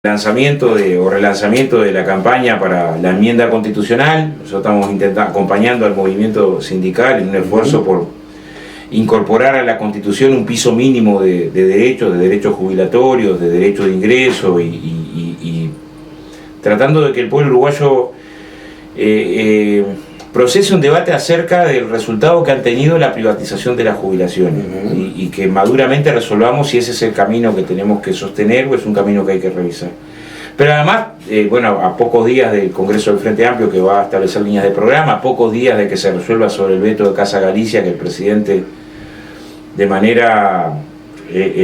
lanzamiento o relanzamiento de la campaña para la enmienda constitucional. Nosotros estamos acompañando al movimiento sindical en un esfuerzo por incorporar a la Constitución un piso mínimo de derechos jubilatorios, de derecho de ingreso y tratando de que el pueblo uruguayo procese un debate acerca del resultado que han tenido la privatización de las jubilaciones y que maduramente resolvamos si ese es el camino que tenemos que sostener o es un camino que hay que revisar. Pero además, bueno, a pocos días del Congreso del Frente Amplio, que va a establecer líneas de programa, a pocos días de que se resuelva sobre el veto de Casa Galicia, que el presidente de manera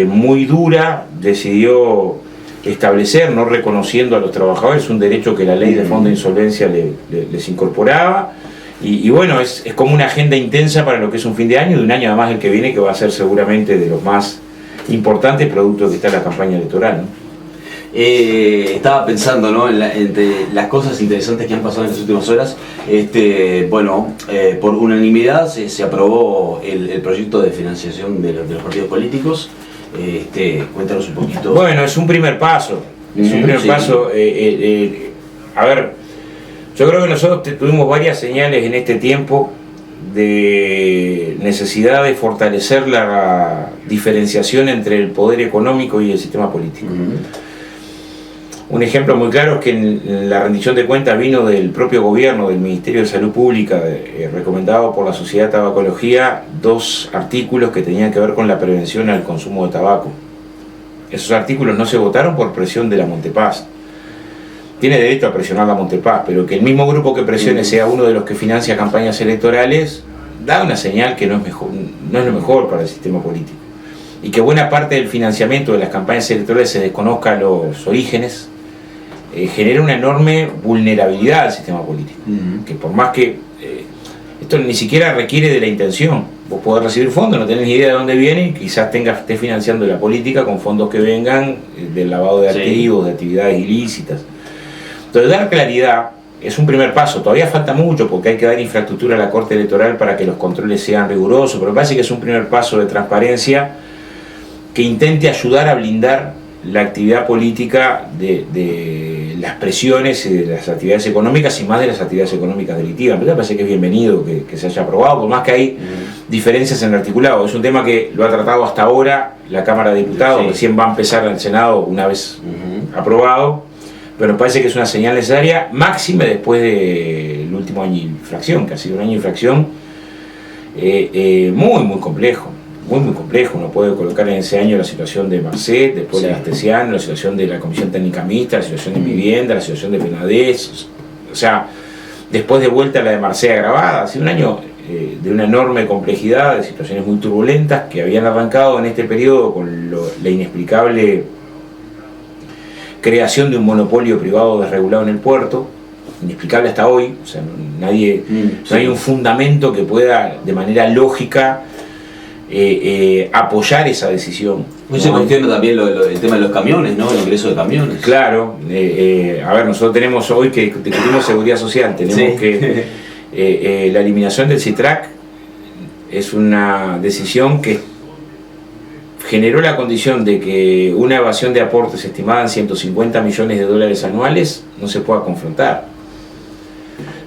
muy dura decidió establecer, no reconociendo a los trabajadores un derecho que la ley de fondo de insolvencia les incorporaba. Y bueno, es como una agenda intensa para lo que es un fin de año, y un año además el que viene, que va a ser seguramente de los más importantes, producto que está la campaña electoral, ¿no? Estaba pensando, ¿no?, entre las cosas interesantes que han pasado en las últimas horas. Por unanimidad se aprobó el proyecto de financiación de los partidos políticos. Cuéntanos un poquito. Bueno, es un primer paso. Es un primer paso. A ver, yo creo que nosotros tuvimos varias señales en este tiempo de necesidad de fortalecer la diferenciación entre el poder económico y el sistema político. Un ejemplo muy claro es que en la rendición de cuentas vino del propio gobierno, del Ministerio de Salud Pública, recomendado por la Sociedad de Tabacología, 2 artículos que tenían que ver con la prevención al consumo de tabaco. Esos artículos no se votaron por presión de la Montepaz. Tiene derecho a presionar la Montepaz, pero que el mismo grupo que presione sea uno de los que financia campañas electorales, da una señal que no es lo mejor para el sistema político. Y que buena parte del financiamiento de las campañas electorales se desconozca los orígenes, genera una enorme vulnerabilidad al sistema político. Que por más que esto ni siquiera requiere de la intención, vos podés recibir fondos, no tenés ni idea de dónde vienen, quizás estés financiando la política con fondos que vengan del lavado de activos, de actividades ilícitas. Entonces, dar claridad es un primer paso. Todavía falta mucho porque hay que dar infraestructura a la Corte Electoral para que los controles sean rigurosos, pero me parece que es un primer paso de transparencia que intente ayudar a blindar la actividad política de las presiones y de las actividades económicas, y más de las actividades económicas delictivas. Me parece que es bienvenido que se haya aprobado, por más que hay diferencias en el articulado. Es un tema que lo ha tratado hasta ahora la Cámara de Diputados, recién va a empezar el Senado una vez aprobado, pero me parece que es una señal necesaria, máxime después del último año de infracción, que ha sido un año de infracción muy complejo. Muy complejo. Uno puede colocar en ese año la situación de Marcet, después la de Astesiano, la situación de la Comisión Técnica Mixta, la situación de Vivienda, la situación de Penades, o sea, después de vuelta la de Marcet agravada. Ha sido un año de una enorme complejidad, de situaciones muy turbulentas que habían arrancado en este periodo con la inexplicable creación de un monopolio privado desregulado en el puerto, inexplicable hasta hoy. O sea, no hay un fundamento que pueda de manera lógica apoyar esa decisión. Hoy se cuestiona también el tema de los camiones, ¿no? El ingreso de camiones. Claro, a ver, nosotros tenemos hoy que discutimos seguridad social, tenemos que la eliminación del CITRAC es una decisión que generó la condición de que una evasión de aportes estimada en 150 millones de dólares anuales no se pueda confrontar.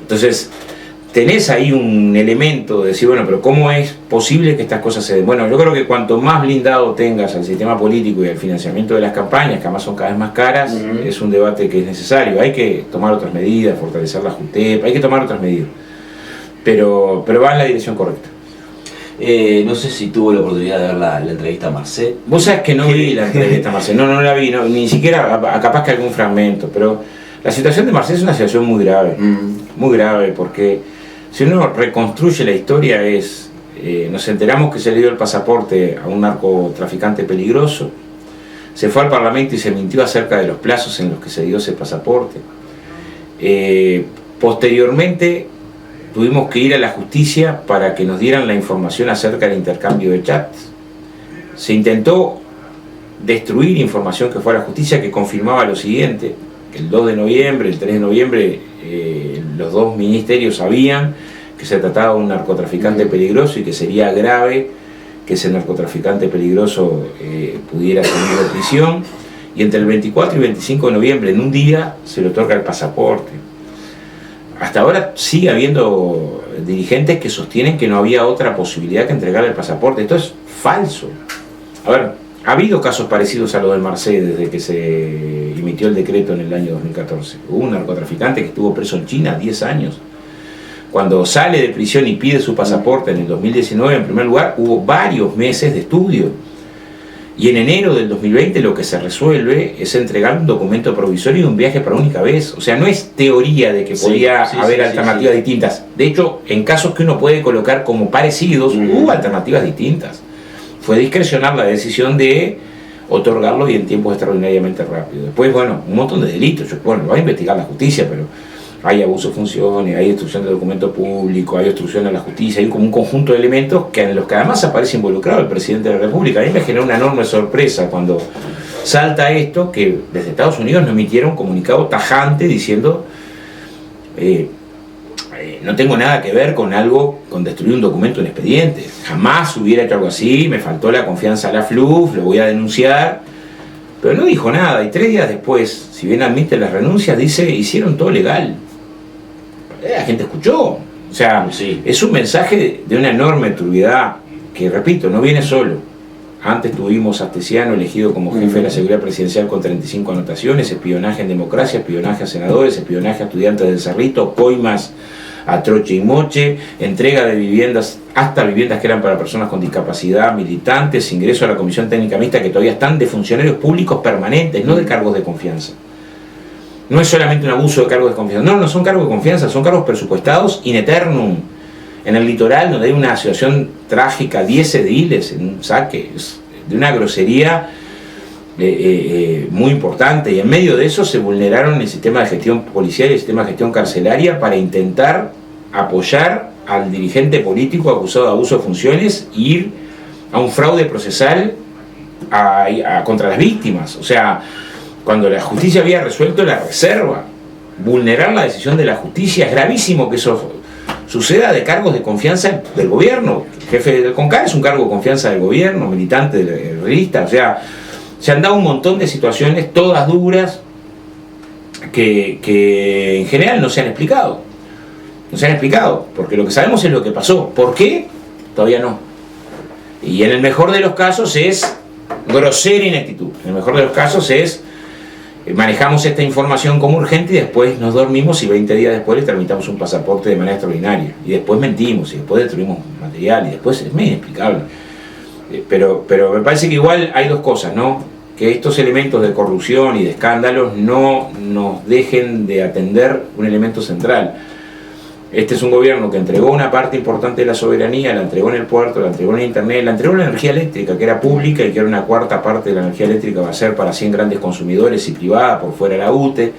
Entonces, tenés ahí un elemento de decir, bueno, pero ¿cómo es posible que estas cosas se den? Bueno, yo creo que cuanto más blindado tengas al sistema político y al financiamiento de las campañas, que además son cada vez más caras, es un debate que es necesario. Hay que tomar otras medidas, fortalecer la JUTEP, hay que tomar otras medidas, pero va en la dirección correcta. No sé si tuvo la oportunidad de ver la entrevista a Marcet. Vos sabés que no vi la entrevista a Marcet, no la vi, ni siquiera, capaz que algún fragmento, pero la situación de Marcet es una situación muy grave, porque si uno reconstruye la historia nos enteramos que se le dio el pasaporte a un narcotraficante peligroso, se fue al Parlamento y se mintió acerca de los plazos en los que se dio ese pasaporte. Posteriormente tuvimos que ir a la justicia para que nos dieran la información acerca del intercambio de chats. Se intentó destruir información que fue a la justicia que confirmaba lo siguiente: que el 2 de noviembre, el 3 de noviembre, los 2 ministerios sabían que se trataba de un narcotraficante peligroso y que sería grave que ese narcotraficante peligroso pudiera salir de prisión, y entre el 24 y 25 de noviembre, en un día, se le otorga el pasaporte. Hasta ahora sigue habiendo dirigentes que sostienen que no había otra posibilidad que entregarle el pasaporte. Esto es falso. A ver, ha habido casos parecidos a lo del Marseille desde que se emitió el decreto en el año 2014. Hubo un narcotraficante que estuvo preso en China 10 años. Cuando sale de prisión y pide su pasaporte en el 2019, en primer lugar, hubo varios meses de estudio. Y en enero del 2020 lo que se resuelve es entregar un documento provisorio y un viaje para única vez. O sea, no es teoría de que podía haber alternativas distintas. De hecho, en casos que uno puede colocar como parecidos, hubo alternativas distintas. Fue discrecional la decisión de otorgarlo y en tiempos extraordinariamente rápidos. Después, bueno, un montón de delitos. Bueno, lo va a investigar la justicia, pero hay abuso de funciones, hay obstrucción de documento público, hay obstrucción a la justicia, hay como un conjunto de elementos en los que además aparece involucrado el presidente de la República. A mí me generó una enorme sorpresa cuando salta esto, que desde Estados Unidos no emitieron un comunicado tajante diciendo no tengo nada que ver con destruir un documento en expediente, jamás hubiera hecho algo así, me faltó la confianza a la FLUF, lo voy a denunciar. Pero no dijo nada, y 3 días después, si bien admite las renuncias, dice, hicieron todo legal. La gente escuchó. O sea, es un mensaje de una enorme turbiedad que, repito, no viene solo. Antes tuvimos a Astesiano elegido como jefe de la seguridad presidencial con 35 anotaciones, espionaje en democracia, espionaje a senadores, espionaje a estudiantes del Cerrito, coimas a troche y moche, entrega de viviendas, hasta viviendas que eran para personas con discapacidad, militantes, ingreso a la comisión técnica mixta que todavía están de funcionarios públicos permanentes, no de cargos de confianza. No es solamente un abuso de cargos de confianza, no son cargos de confianza, son cargos presupuestados in eternum. En el litoral, donde hay una situación trágica, 10 ediles en un saque, es de una grosería muy importante, y en medio de eso se vulneraron el sistema de gestión policial y el sistema de gestión carcelaria para intentar apoyar al dirigente político acusado de abuso de funciones e ir a un fraude procesal contra las víctimas. O sea, cuando la justicia había resuelto la reserva, vulnerar la decisión de la justicia, es gravísimo que eso suceda de cargos de confianza del gobierno. El jefe del CONCAR es un cargo de confianza del gobierno, militante de revista, o sea, se han dado un montón de situaciones, todas duras, que en general no se han explicado. No se han explicado, porque lo que sabemos es lo que pasó. ¿Por qué? Todavía no. Y en el mejor de los casos es grosera ineptitud. En el mejor de los casos es manejamos esta información como urgente y después nos dormimos y 20 días después le tramitamos un pasaporte de manera extraordinaria. Y después mentimos, y después destruimos material, y después es medio inexplicable. Pero me parece que igual hay dos cosas, ¿no? Que estos elementos de corrupción y de escándalos no nos dejen de atender un elemento central. Este es un gobierno que entregó una parte importante de la soberanía, la entregó en el puerto, la entregó en internet, la entregó en la energía eléctrica, que era pública y que era una cuarta parte de la energía eléctrica va a ser para 100 grandes consumidores y privada, por fuera de la UTE.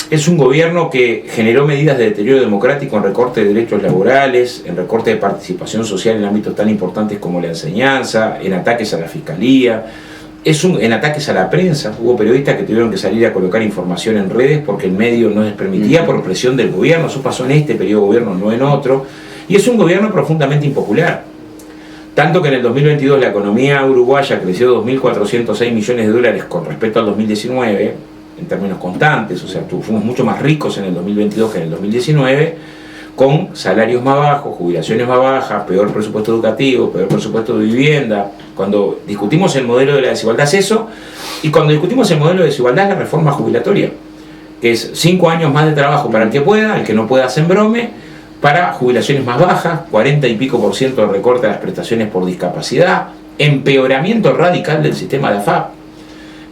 Es un gobierno que generó medidas de deterioro democrático en recorte de derechos laborales, en recorte de participación social en ámbitos tan importantes como la enseñanza, en ataques a la fiscalía, en ataques a la prensa. Hubo periodistas que tuvieron que salir a colocar información en redes porque el medio no les permitía por presión del gobierno. Eso pasó en este periodo de gobierno, no en otro. Y es un gobierno profundamente impopular. Tanto que en el 2022 la economía uruguaya creció 2.406 millones de dólares con respecto al 2019, en términos constantes, o sea, fuimos mucho más ricos en el 2022 que en el 2019, con salarios más bajos, jubilaciones más bajas, peor presupuesto educativo, peor presupuesto de vivienda. Cuando discutimos el modelo de la desigualdad es eso, y cuando discutimos el modelo de desigualdad es la reforma jubilatoria, que es 5 años más de trabajo para el que pueda, el que no pueda se embrome, para jubilaciones más bajas, 40 y pico % de recorte de las prestaciones por discapacidad, empeoramiento radical del sistema de AFAP,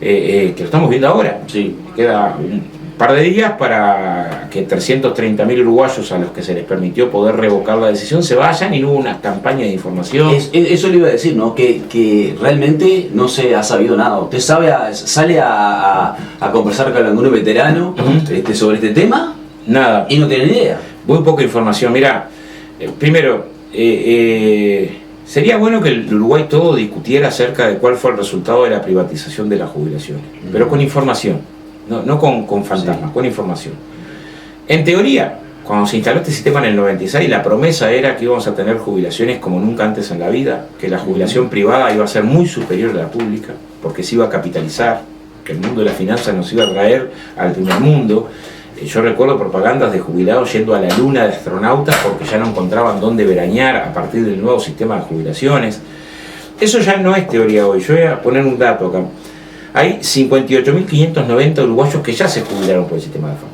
que lo estamos viendo ahora. Sí. Queda un par de días para que 330.000 uruguayos a los que se les permitió poder revocar la decisión se vayan, y no hubo una campaña de información. Eso le iba a decir, ¿no? Que realmente no se ha sabido nada. ¿Usted sale a conversar con algún veterano sobre este tema? Nada. Y no tiene ni idea. Muy poca información. Mirá, primero, sería bueno que el Uruguay todo discutiera acerca de cuál fue el resultado de la privatización de las jubilaciones, pero con información, no con fantasmas, con información. En teoría, Cuando se instaló este sistema en el 96, la promesa era que íbamos a tener jubilaciones como nunca antes en la vida, que la jubilación privada iba a ser muy superior a la pública, porque se iba a capitalizar, que el mundo de las finanzas nos iba a traer al primer mundo. Yo recuerdo propagandas de jubilados yendo a la luna de astronautas porque ya no encontraban dónde veranear a partir del nuevo sistema de jubilaciones. Eso ya no es teoría hoy. Yo voy a poner un dato acá. Hay 58.590 uruguayos que ya se jubilaron por el sistema de AFAP.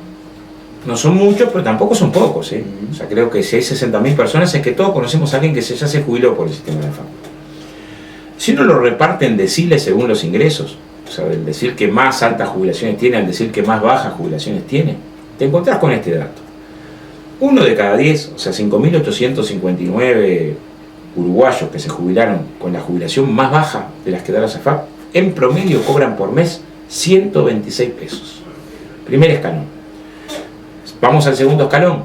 No son muchos, pero tampoco son pocos. O sea, creo que si hay 60.000 personas es que todos conocemos a alguien que ya se jubiló por el sistema de AFAP. Si uno lo reparte en deciles según los ingresos, o sea, del decir que más altas jubilaciones tiene al decir que más bajas jubilaciones tiene, te encontrás con este dato. 1 de cada 10, o sea, 5.859 uruguayos que se jubilaron con la jubilación más baja de las que da la AFAP, en promedio cobran por mes 126 pesos. Primer escalón. Vamos al segundo escalón.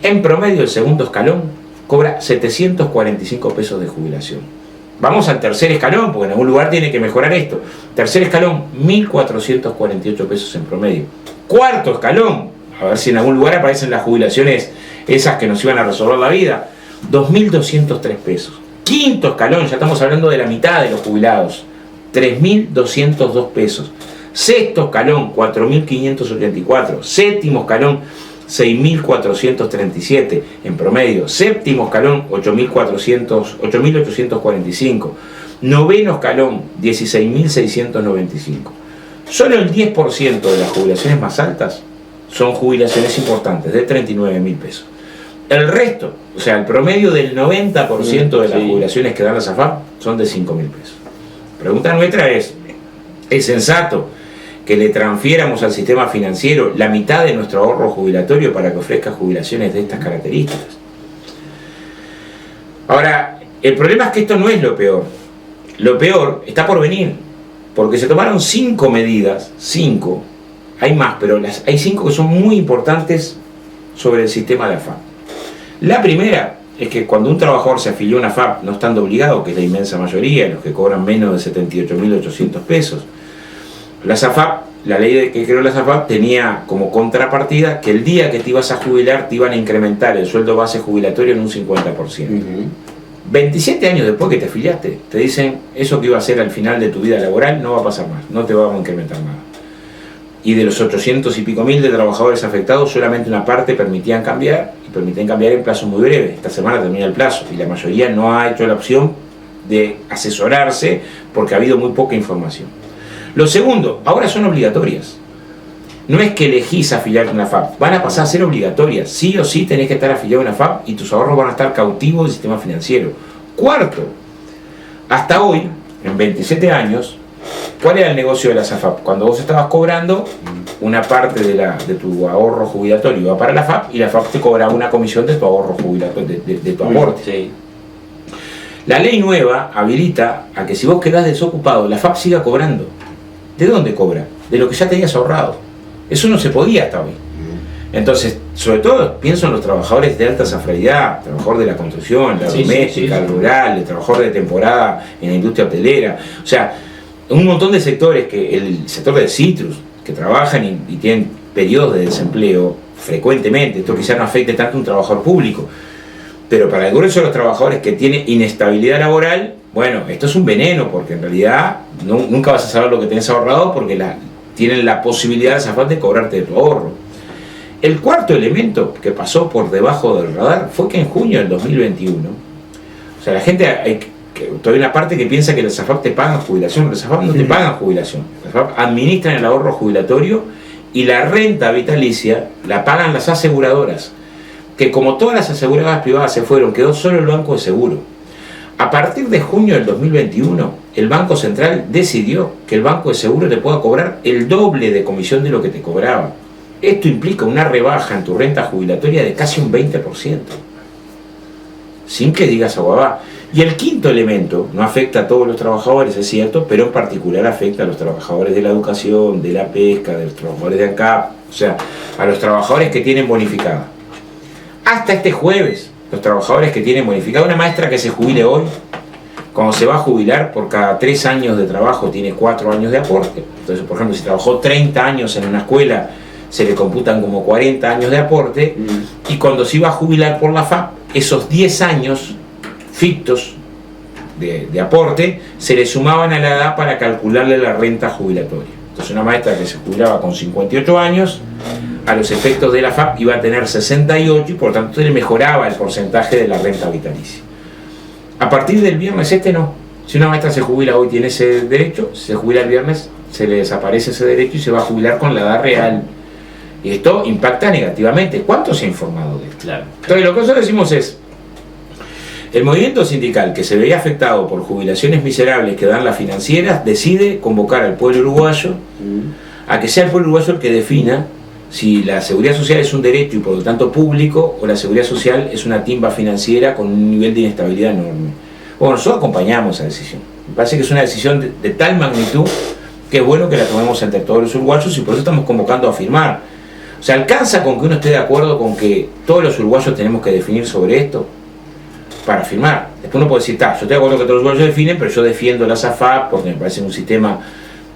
En promedio el segundo escalón cobra 745 pesos de jubilación. Vamos al tercer escalón, porque en algún lugar tiene que mejorar esto. Tercer escalón, 1.448 pesos en promedio. Cuarto escalón, a ver si en algún lugar aparecen las jubilaciones esas que nos iban a resolver la vida, 2.203 pesos. Quinto escalón, ya estamos hablando de la mitad de los jubilados, 3.202 pesos. Sexto escalón, 4.584. Séptimo escalón, 6.437 en promedio. Séptimo escalón, 8.845. Noveno escalón, 16.695. Solo el 10% de las jubilaciones más altas son jubilaciones importantes, de 39.000 pesos. El resto, o sea, el promedio del 90% de las jubilaciones que dan las AFAP son de 5.000 pesos. Pregunta nuestra ¿es sensato que le transfiéramos al sistema financiero la mitad de nuestro ahorro jubilatorio para que ofrezca jubilaciones de estas características? Ahora, el problema es que esto no es lo peor. Lo peor está por venir, porque se tomaron 5 medidas, 5, hay más, pero hay 5 que son muy importantes sobre el sistema de AFAP. La primera es que cuando un trabajador se afilió a una AFAP, no estando obligado, que es la inmensa mayoría, los que cobran menos de 78.800 pesos, las AFAP, la ley que creó las AFAP tenía como contrapartida que el día que te ibas a jubilar te iban a incrementar el sueldo base jubilatorio en un 50%. 27 años después que te afiliaste, te dicen eso que iba a ser al final de tu vida laboral no va a pasar más, no te vamos a incrementar nada. Y de los 800 y pico mil de trabajadores afectados, solamente una parte permitían cambiar, y permitían cambiar en plazos muy breves. Esta semana termina el plazo, y la mayoría no ha hecho la opción de asesorarse porque ha habido muy poca información. Lo segundo, ahora son obligatorias. No es que elegís afiliarte a una AFAP, van a pasar a ser obligatorias. Sí o sí tenés que estar afiliado a una AFAP y tus ahorros van a estar cautivos del sistema financiero. Cuarto, hasta hoy, en 27 años, ¿cuál era el negocio de las AFAP? Cuando vos estabas cobrando, una parte de tu ahorro jubilatorio iba para la AFAP y la AFAP te cobraba una comisión de tu ahorro jubilatorio, de tu aporte. Sí. La ley nueva habilita a que si vos quedás desocupado, la AFAP siga cobrando. ¿De dónde cobra? De lo que ya tenías ahorrado. Eso no se podía hasta hoy. Entonces, sobre todo, pienso en los trabajadores de alta zafralidad, trabajador de la construcción, la doméstica, el rural, el trabajador de temporada en la industria hotelera. O sea, un montón de sectores, que el sector de citrus, que trabajan y tienen periodos de desempleo frecuentemente. Esto quizás no afecte tanto a un trabajador público, pero para el grueso de los trabajadores que tienen inestabilidad laboral, bueno, esto es un veneno, porque en realidad nunca vas a saber lo que tenés ahorrado, porque tienen la posibilidad de zafar de cobrarte de tu ahorro. El cuarto elemento que pasó por debajo del radar fue que en junio del 2021, o sea, la gente, todavía una parte que piensa que las AFAP te pagan jubilación. Las AFAP no te pagan jubilación. Las AFAP administran el ahorro jubilatorio y la renta vitalicia la pagan las aseguradoras, que como todas las aseguradoras privadas se fueron, quedó solo el Banco de Seguro. A partir de junio del 2021, el Banco Central decidió que el Banco de Seguro te pueda cobrar el doble de comisión de lo que te cobraba. Esto implica una rebaja en tu renta jubilatoria de casi un 20%. Sin que digas aguabá. Y el quinto elemento, no afecta a todos los trabajadores, es cierto, pero en particular afecta a los trabajadores de la educación, de la pesca, de los trabajadores de ANCAP, o sea, a los trabajadores que tienen bonificada. Hasta este jueves, los trabajadores que tienen bonificada, una maestra que se jubile hoy, cuando se va a jubilar, por cada 3 años de trabajo tiene 4 años de aporte. Entonces, por ejemplo, si trabajó 30 años en una escuela, se le computan como 40 años de aporte, y cuando se iba a jubilar por la FAP, esos 10 años fictos de aporte se le sumaban a la edad para calcularle la renta jubilatoria. Entonces una maestra que se jubilaba con 58 años, a los efectos de la FAP iba a tener 68 y por tanto le mejoraba el porcentaje de la renta vitalicia. A partir del viernes no. Si una maestra se jubila hoy tiene ese derecho, si se jubila el viernes se le desaparece ese derecho y se va a jubilar con la edad real. Y esto impacta negativamente. ¿Cuánto se ha informado de esto? Claro. Entonces lo que nosotros decimos es, el movimiento sindical que se veía afectado por jubilaciones miserables que dan las financieras decide convocar al pueblo uruguayo a que sea el pueblo uruguayo el que defina si la seguridad social es un derecho y por lo tanto público, o la seguridad social es una timba financiera con un nivel de inestabilidad enorme. Bueno, nosotros acompañamos esa decisión. Me parece que es una decisión de tal magnitud que es bueno que la tomemos entre todos los uruguayos, y por eso estamos convocando a firmar. O sea, ¿alcanza con que uno esté de acuerdo con que todos los uruguayos tenemos que definir sobre esto para firmar? Después uno puede decir, yo estoy de acuerdo que todos los uruguayos definen, pero yo defiendo la SAFAP porque me parece un sistema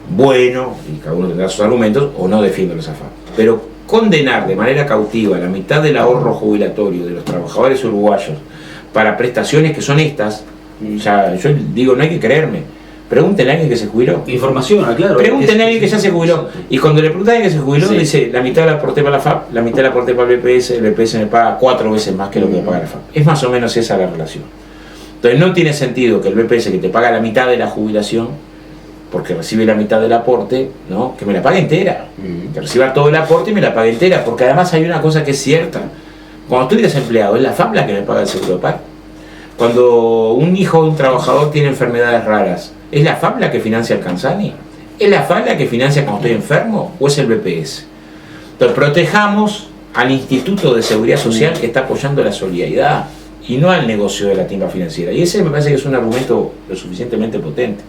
bueno, y cada uno tendrá sus argumentos, o no defiendo la SAFAP. Pero condenar de manera cautiva la mitad del ahorro jubilatorio de los trabajadores uruguayos para prestaciones que son estas, o sea, yo digo, no hay que creerme. Pregúntenle a alguien que se jubiló. Información, claro. Pregúntenle a alguien que ya se jubiló. Y cuando le preguntan a alguien que se jubiló, dice, la mitad la aporté para la FAP, la mitad la aporté para el BPS me paga 4 veces más que lo que me paga la FAP. Es más o menos esa la relación. Entonces no tiene sentido que el BPS, que te paga la mitad de la jubilación, porque recibe la mitad del aporte, ¿no?, que me la pague entera. Que reciba todo el aporte y me la pague entera. Porque además hay una cosa que es cierta. Cuando estoy desempleado, es la FAP la que me paga el seguro de paro. Cuando un hijo de un trabajador tiene enfermedades raras, ¿es la FAP la que financia el Cansani? ¿Es la FAP la que financia cuando estoy enfermo? ¿O es el BPS? Entonces protejamos al Instituto de Seguridad Social que está apoyando la solidaridad y no al negocio de la timba financiera. Y ese me parece que es un argumento lo suficientemente potente.